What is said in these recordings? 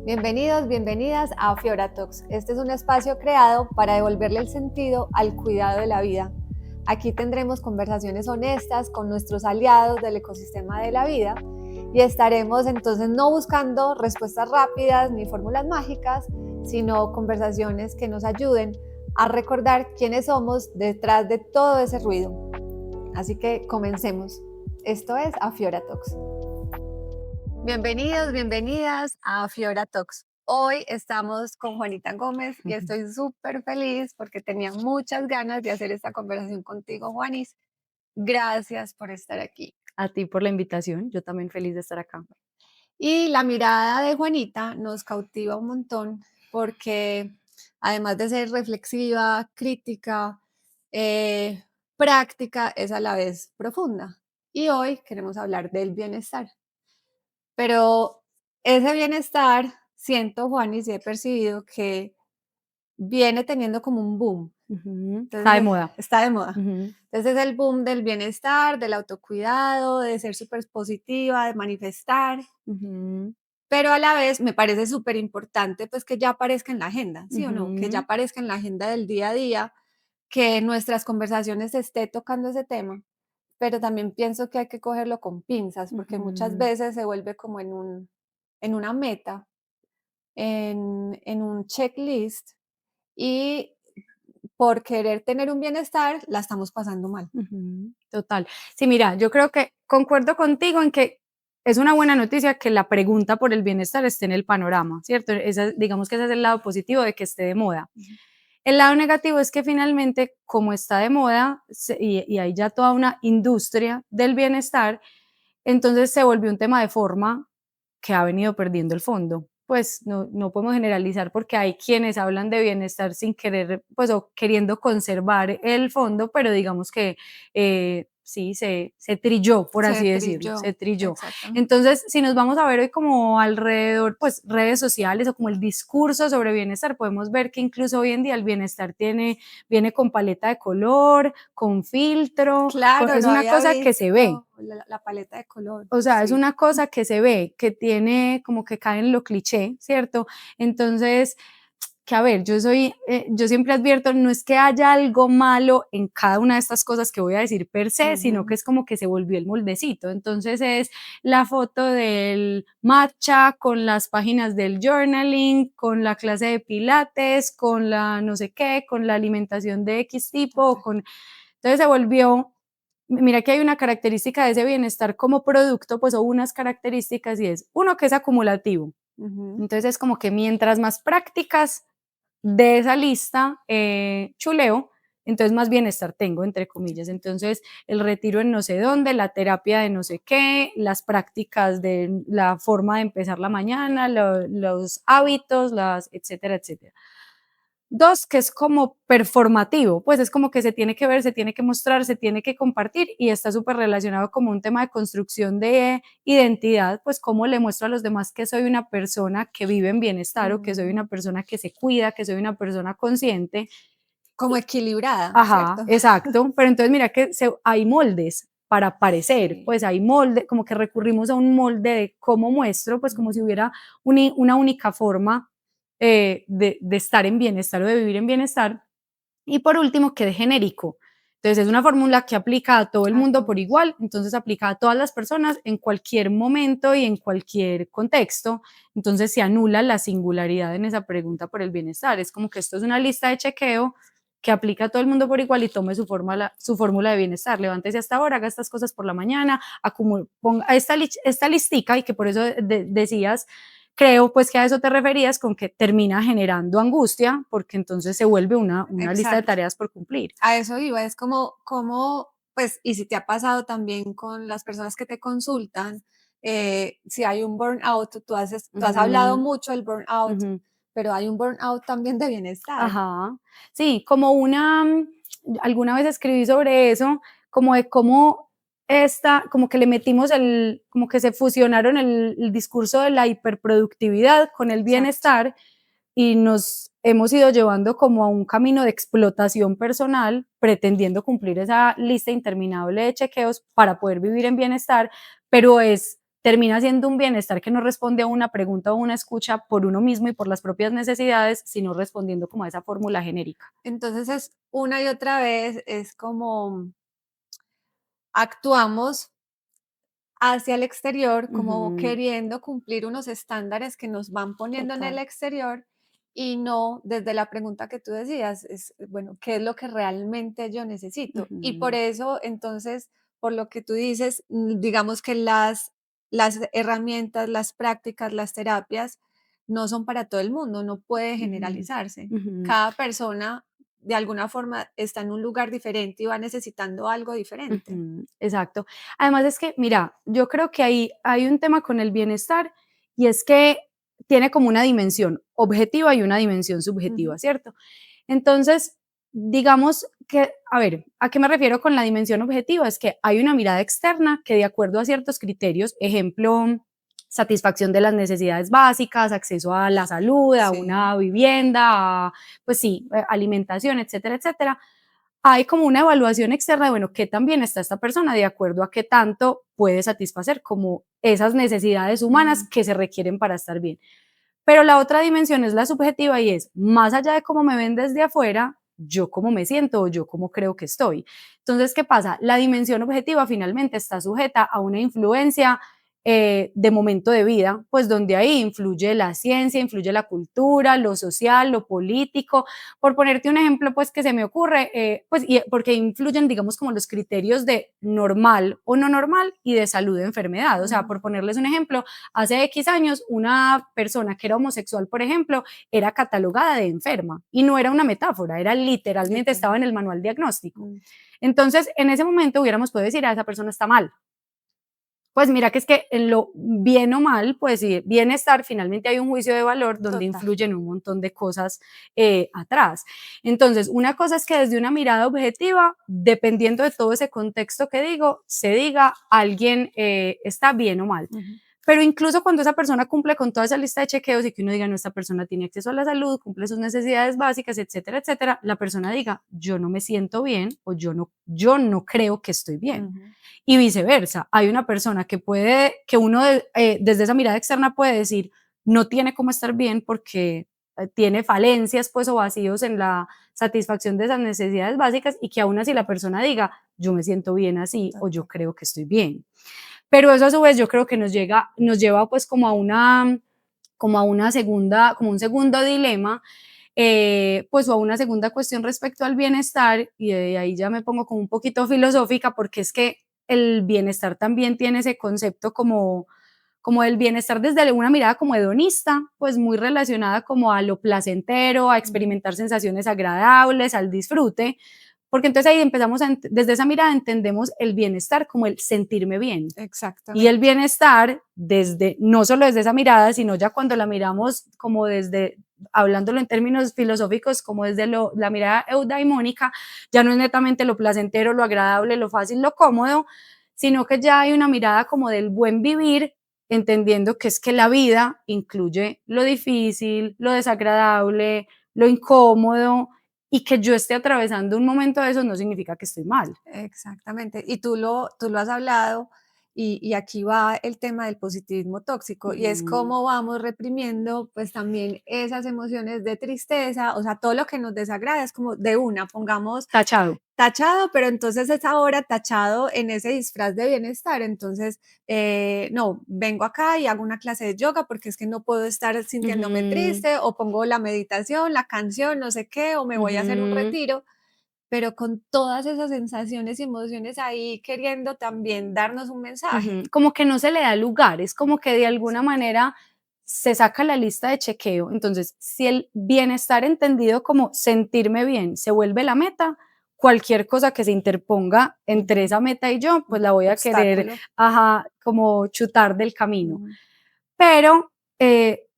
Bienvenidos, bienvenidas a Fiora Talks. Este es un espacio creado para devolverle el sentido al cuidado de la vida. Aquí tendremos conversaciones honestas con nuestros aliados del ecosistema de la vida y estaremos entonces no buscando respuestas rápidas ni fórmulas mágicas, sino conversaciones que nos ayuden a recordar quiénes somos detrás de todo ese ruido. Así que comencemos. Esto es A Fiora Talks. Bienvenidos, bienvenidas a Fiora Talks. Hoy estamos con Juanita Gómez y estoy súper feliz porque tenía muchas ganas de hacer esta conversación contigo, Juanis. Gracias por estar aquí. A ti por la invitación, yo también feliz de estar acá. Y la mirada de Juanita nos cautiva un montón porque además de ser reflexiva, crítica, práctica, es a la vez profunda. Y hoy queremos hablar del bienestar. Pero ese bienestar, siento, Juanis, y he percibido que viene teniendo como un boom. Está de Entonces, moda. está de moda. Entonces es el boom del bienestar, del autocuidado, de ser súper positiva, de manifestar. Pero a la vez me parece súper importante pues que ya aparezca en la agenda, ¿sí o no? Que ya aparezca en la agenda del día a día, que en nuestras conversaciones se esté tocando ese tema. Pero también pienso que hay que cogerlo con pinzas, porque muchas veces se vuelve como en una meta, en un checklist, y por querer tener un bienestar la estamos pasando mal. Total. Sí, mira, yo creo que concuerdo contigo en que es una buena noticia que la pregunta por el bienestar esté en el panorama, ¿cierto? Digamos que ese es el lado positivo de que esté de moda. El lado negativo es que finalmente, como está de moda y hay ya toda una industria del bienestar, entonces se volvió un tema de forma que ha venido perdiendo el fondo. Pues no podemos generalizar porque hay quienes hablan de bienestar sin querer, pues o queriendo conservar el fondo, pero digamos que sí, se trilló, por así decirlo, se trilló. Entonces, si nos vamos a ver hoy como alrededor, pues redes sociales o como el discurso sobre bienestar, podemos ver que incluso hoy en día el bienestar viene con paleta de color, con filtro, Claro, es no una había cosa que se ve. visto la paleta de color. O sea, es Sí. una cosa que se ve, que tiene como que cae en lo cliché, ¿cierto? Entonces, que a ver, yo siempre advierto, no es que haya algo malo en cada una de estas cosas que voy a decir per se, sino que es como que se volvió el moldecito. Entonces es la foto del matcha con las páginas del journaling, con la clase de pilates, con la no sé qué, con la alimentación de X tipo, entonces se volvió. Mira que hay una característica de ese bienestar como producto, pues o unas características y es uno que es acumulativo. Entonces es como que mientras más prácticas de esa lista chuleo, entonces más bienestar tengo, entre comillas. Entonces el retiro en no sé dónde, la terapia de no sé qué, las prácticas de la forma de empezar la mañana, los hábitos, etcétera, etcétera. Dos, que es como performativo, pues es como que se tiene que ver, se tiene que mostrar, se tiene que compartir y está súper relacionado como un tema de construcción de identidad, pues cómo le muestro a los demás que soy una persona que vive en bienestar o que soy una persona que se cuida, que soy una persona consciente. Como equilibrada, Ajá, ¿cierto? exacto, pero entonces mira que hay moldes para parecer, Sí. pues hay molde, como que recurrimos a un molde de cómo muestro, pues como si hubiera una única forma de estar en bienestar o de vivir en bienestar. Y por último, que es genérico. Entonces es una fórmula que aplica a todo el mundo por igual, entonces aplica a todas las personas en cualquier momento y en cualquier contexto. Entonces se anula la singularidad en esa pregunta por el bienestar. Es como que esto es una lista de chequeo que aplica a todo el mundo por igual y tome su fórmula de bienestar. Levántese hasta ahora, haga estas cosas por la mañana, ponga esta listica y que por eso decías, creo pues que a eso te referías con que termina generando angustia porque entonces se vuelve una lista de tareas por cumplir. A eso iba, es como, pues, y si te ha pasado también con las personas que te consultan, si hay un burnout, tú has hablado mucho del burnout, pero hay un burnout también de bienestar. Ajá, sí, alguna vez escribí sobre eso, como de cómo como que le metimos como que se fusionaron el discurso de la hiperproductividad con el bienestar y nos hemos ido llevando como a un camino de explotación personal, pretendiendo cumplir esa lista interminable de chequeos para poder vivir en bienestar, pero es termina siendo un bienestar que no responde a una pregunta o una escucha por uno mismo y por las propias necesidades, sino respondiendo como a esa fórmula genérica. Entonces es una y otra vez, es como actuamos hacia el exterior, como Ujú, queriendo cumplir unos estándares que nos van poniendo en el total. exterior y no desde la pregunta que tú decías, es, bueno, ¿qué es lo que realmente yo necesito? Y por Ujú, eso, entonces, por lo que tú dices, digamos que las herramientas, las prácticas, las terapias no son para todo el mundo, no puede ujú, generalizarse. ujú. Cada persona de alguna forma está en un lugar diferente y va necesitando algo diferente. Ujú, exacto. Además es que, mira, yo creo que hay un tema con el bienestar y es que tiene como una dimensión objetiva y una dimensión Ujú. subjetiva, ¿cierto? Entonces, digamos que, a ver, ¿a qué me refiero con la dimensión objetiva? Es que hay una mirada externa que de acuerdo a ciertos criterios, ejemplo, satisfacción de las necesidades básicas, acceso a la salud, a Sí. una vivienda, a, pues sí, alimentación, etcétera, etcétera, hay como una evaluación externa de, bueno, qué tan bien está esta persona de acuerdo a qué tanto puede satisfacer como esas necesidades humanas Ujú. que se requieren para estar bien. Pero la otra dimensión es la subjetiva y es, más allá de cómo me ven desde afuera, yo cómo me siento o yo cómo creo que estoy. Entonces, ¿qué pasa? La dimensión objetiva finalmente está sujeta a una influencia de momento de vida, pues donde ahí influye la ciencia, influye la cultura, lo social, lo político. Por ponerte un ejemplo, pues que se me ocurre, pues y porque influyen, digamos, como los criterios de normal o no normal y de salud o enfermedad. O sea, Ujú. por ponerles un ejemplo, hace X años una persona que era homosexual, por ejemplo, era catalogada de enferma y no era una metáfora, era literalmente estaba Literal. en el manual diagnóstico. Mm. Entonces, en ese momento hubiéramos podido decir, a esa persona está mal. Pues mira que es que en lo bien o mal, pues sí, bienestar, finalmente hay un juicio de valor donde Total. influyen un montón de cosas atrás. Entonces, una cosa es que desde una mirada objetiva, dependiendo de todo ese contexto que digo, se diga alguien está bien o mal. Ujú. Pero incluso cuando esa persona cumple con toda esa lista de chequeos y que uno diga, no, esta persona tiene acceso a la salud, cumple sus necesidades básicas, etcétera, etcétera, la persona diga, yo no me siento bien o yo no creo que estoy bien. Ujú. Y viceversa, hay una persona que puede, que uno desde esa mirada externa puede decir, no tiene cómo estar bien porque tiene falencias pues o vacíos en la satisfacción de esas necesidades básicas y que aún así la persona diga, yo me siento bien así o yo Total. creo que estoy bien. Pero eso a su vez yo creo que nos lleva pues como a una segunda, como un segundo dilema, pues o a una segunda cuestión respecto al bienestar, y de ahí ya me pongo como un poquito filosófica, porque es que el bienestar también tiene ese concepto como el bienestar desde una mirada como hedonista, pues muy relacionada como a lo placentero, a Ujú. experimentar sensaciones agradables, al disfrute, porque entonces ahí empezamos desde esa mirada entendemos el bienestar como el sentirme bien. Y el Exactamente. bienestar desde, no solo desde esa mirada, sino ya cuando la miramos como desde, hablándolo en términos filosóficos, como desde la mirada eudaimónica, ya no es netamente lo placentero, lo agradable, lo fácil, lo cómodo, sino que ya hay una mirada como del buen vivir, entendiendo que es que la vida incluye lo difícil, lo desagradable, lo incómodo, y que yo esté atravesando un momento de esos no significa que estoy mal. Exactamente. Y tú lo has hablado y aquí va el tema del positivismo tóxico y es Ujú. cómo vamos reprimiendo pues también esas emociones de tristeza, o sea, todo lo que nos desagrada es como de una, pongamos Tachado. tachado, pero entonces es ahora tachado en ese disfraz de bienestar. Entonces, no, vengo acá y hago una clase de yoga porque es que no puedo estar sintiéndome Ujú, triste o pongo la meditación, la canción, no sé qué, o me voy a hacer un ujú, retiro, pero con todas esas sensaciones y emociones ahí queriendo también darnos un mensaje. ujú. Como que no se le da lugar, es como que de alguna Exacto. manera se saca la lista de chequeo. Entonces, si el bienestar entendido como sentirme bien se vuelve la meta, cualquier cosa que se interponga entre Ujú. esa meta y yo, pues la voy a querer, Obstáculo. ajá, como chutar del camino. Ujú. Pero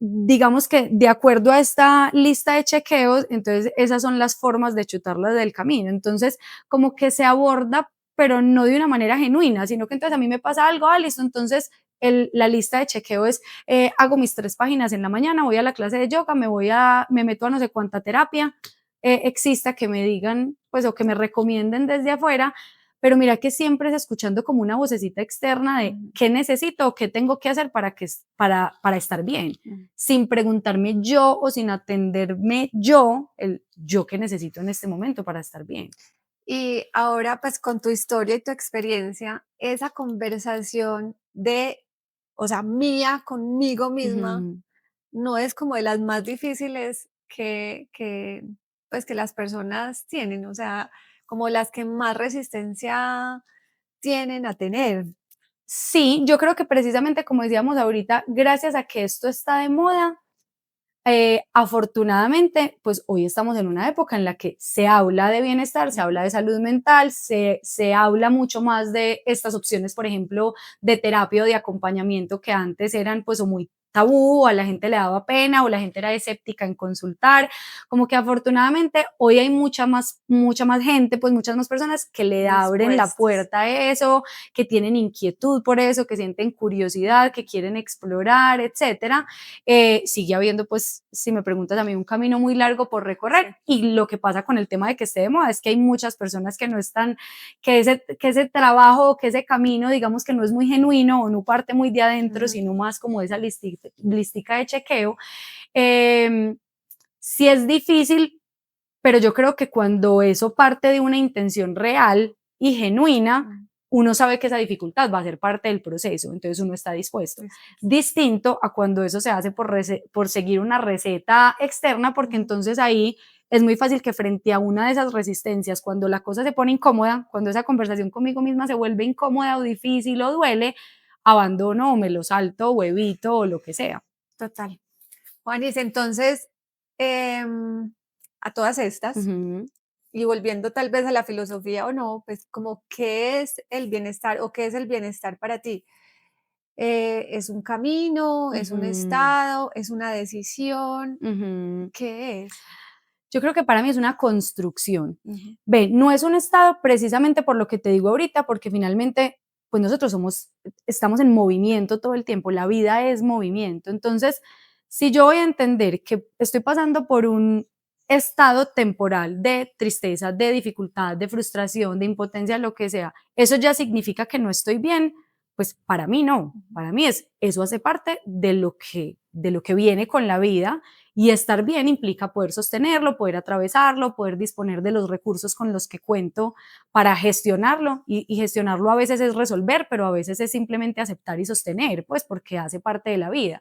digamos que de acuerdo a esta lista de chequeos, entonces esas son las formas de chutarlas del camino. Entonces, como que se aborda, pero no de una manera genuina, sino que entonces a mí me pasa algo, listo, entonces la lista de chequeo es, hago mis 3 páginas en la mañana, voy a la clase de yoga, me meto a no sé cuánta terapia exista que me digan, pues, o que me recomienden desde afuera, pero mira que siempre es escuchando como una vocecita externa de qué necesito o qué tengo que hacer para estar bien, sin preguntarme yo o sin atenderme yo, el yo que necesito en este momento para estar bien. Y ahora, pues con tu historia y tu experiencia, esa conversación de, o sea, mía conmigo misma, Ujú. no es como de las más difíciles pues, que las personas tienen, o sea, como las que más resistencia tienen a tener. Sí, yo creo que precisamente como decíamos ahorita, gracias a que esto está de moda, afortunadamente, pues hoy estamos en una época en la que se habla de bienestar, se habla de salud mental, se habla mucho más de estas opciones, por ejemplo, de terapia o de acompañamiento que antes eran pues o muy tabú, o a la gente le daba pena o la gente era escéptica en consultar, como que afortunadamente hoy hay mucha más gente, pues muchas más personas que le abren la Dispuestas. puerta a eso, que tienen inquietud por eso, que sienten curiosidad, que quieren explorar, etcétera. Sigue habiendo, pues, si me preguntas a mí, un camino muy largo por recorrer. Sí. Y lo que pasa con el tema de que esté de moda es que hay muchas personas que no están, que ese trabajo, que ese camino, digamos que no es muy genuino o no parte muy de adentro, Ujú. sino más como esa listica de chequeo. Eh, sí es difícil, pero yo creo que cuando eso parte de una intención real y genuina, Mm, uno sabe que esa dificultad va a ser parte del proceso, entonces uno está dispuesto. dispuestas. Distinto a cuando eso se hace por seguir una receta externa, porque Ujú. entonces ahí es muy fácil que frente a una de esas resistencias, cuando la cosa se pone incómoda, cuando esa conversación conmigo misma se vuelve incómoda o difícil o duele, abandono o me lo salto o evito o lo que sea. Total. Juanis, entonces, em, a todas estas, Ujú, y volviendo tal vez a la filosofía o no, pues como qué es el bienestar o qué es el bienestar para ti. ¿Es un camino, es un ujú, estado, es una decisión? ujú. ¿Qué es? Yo creo que para mí es una construcción. Ujú, Ve, no es un estado precisamente por lo que te digo ahorita, porque finalmente, pues nosotros estamos en movimiento todo el tiempo, la vida es movimiento. Entonces, si yo voy a entender que estoy pasando por un estado temporal de tristeza, de dificultad, de frustración, de impotencia, lo que sea, eso ya significa que no estoy bien, pues para mí no, ujú. para mí eso hace parte de lo que viene con la vida y estar bien implica poder sostenerlo, poder atravesarlo, poder disponer de los recursos con los que cuento para gestionarlo. Y gestionarlo a veces es resolver, pero a veces es simplemente aceptar y sostener, pues porque hace parte de la vida.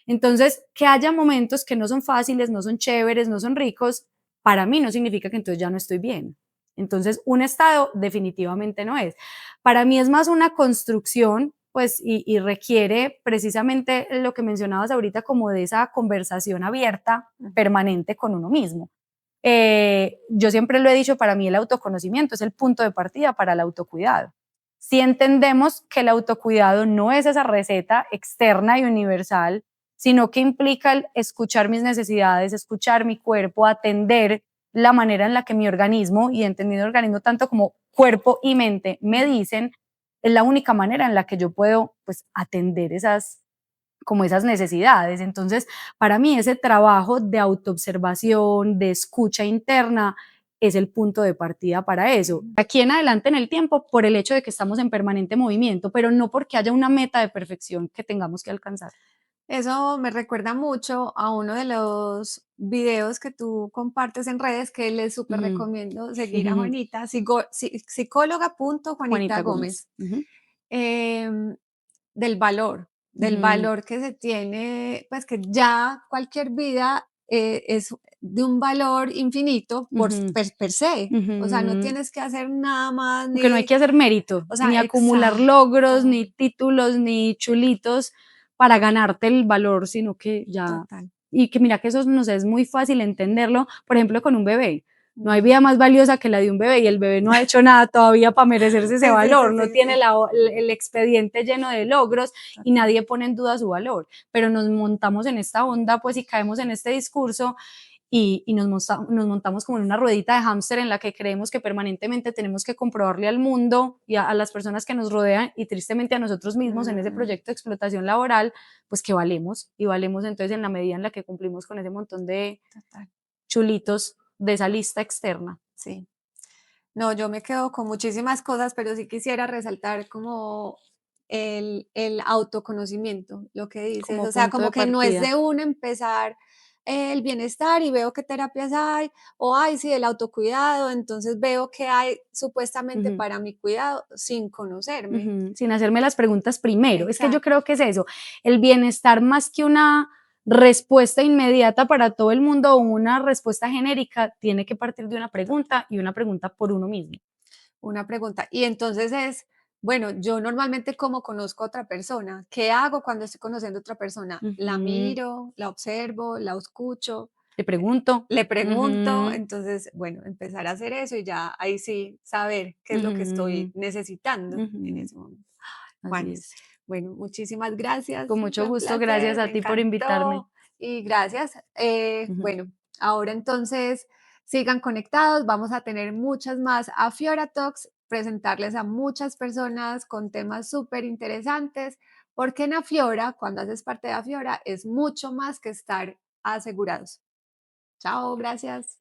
Entonces, que haya momentos que no son fáciles, no son chéveres, no son ricos, para mí no significa que entonces ya no estoy bien. Entonces, un estado definitivamente no es. Para mí es más una construcción, pues, y requiere precisamente lo que mencionabas ahorita, como de esa conversación abierta, Ujú. permanente con uno mismo. Yo siempre lo he dicho, para mí el autoconocimiento es el punto de partida para el autocuidado. Si entendemos que el autocuidado no es esa receta externa y universal, sino que implica el escuchar mis necesidades, escuchar mi cuerpo, atender la manera en la que mi organismo, y entendido organismo tanto como cuerpo y mente, me dicen, es la única manera en la que yo puedo pues atender como esas necesidades. Entonces, para mí ese trabajo de autoobservación, de escucha interna, es el punto de partida para eso. Aquí en adelante en el tiempo, por el hecho de que estamos en permanente movimiento, pero no porque haya una meta de perfección que tengamos que alcanzar. Eso me recuerda mucho a uno de los videos que tú compartes en redes que les súper Ujú. recomiendo seguir a Juanita, psicóloga.Juanita Juanita Gómez. Gómez, Ujú, em, del ujú, valor que se tiene, pues que ya cualquier vida es de un valor infinito ujú, per se. O sea, no ujú. tienes que hacer nada más Porque no hay ni, que hacer mérito, o ni sea, acumular logros, exacto, ni títulos, ni chulitos para ganarte el valor, sino que ya, total. y que mira que eso nos es muy fácil entenderlo, por ejemplo, con un bebé. No hay Ujú. vida más valiosa que la de un bebé y el bebé no ha hecho nada todavía para merecerse ese Sí, sí, valor, sí, no sí, tiene sí, el expediente lleno de logros y total. nadie pone en duda su valor, pero nos montamos en esta onda pues y caemos en este discurso y nos montamos como en una ruedita de hámster en la que creemos que permanentemente tenemos que comprobarle al mundo y a las personas que nos rodean y tristemente a nosotros mismos en ese Mm, proyecto de explotación laboral, pues que valemos y valemos entonces en la medida en la que cumplimos con ese montón de total, chulitos de esa lista externa. sí. No, yo me quedo con muchísimas cosas, pero sí quisiera resaltar como el autoconocimiento, lo que dices, como o sea, punto como de que no es partida. de uno empezar el bienestar y veo qué terapias hay, o ay, sí, el autocuidado, entonces veo qué hay supuestamente Ujú. para mi cuidado sin conocerme. Ujú, sin hacerme las preguntas primero. Es que yo Exacto. creo que es eso, el bienestar más que una respuesta inmediata para todo el mundo o una respuesta genérica, tiene que partir de una pregunta y una pregunta por uno mismo. Una pregunta. Y entonces es, bueno, yo normalmente cómo conozco a otra persona, ¿qué hago cuando estoy conociendo a otra persona? La Ujú, miro, la observo, la escucho, te pregunto. le pregunto, Ujú, entonces, bueno, empezar a hacer eso y ya ahí sí saber qué es lo que estoy ujú, necesitando en ujú, ese momento. así Juanis, es. bueno, muchísimas gracias, Con mucho fue un gusto, gracias placer, a me ti por invitarme. encantó y gracias. Ujú. Bueno, ahora entonces sigan conectados, vamos a tener muchas más Afiora Talks, presentarles a muchas personas con temas súper interesantes, porque en Afiora, cuando haces parte de Afiora, es mucho más que estar asegurados. Chao, gracias.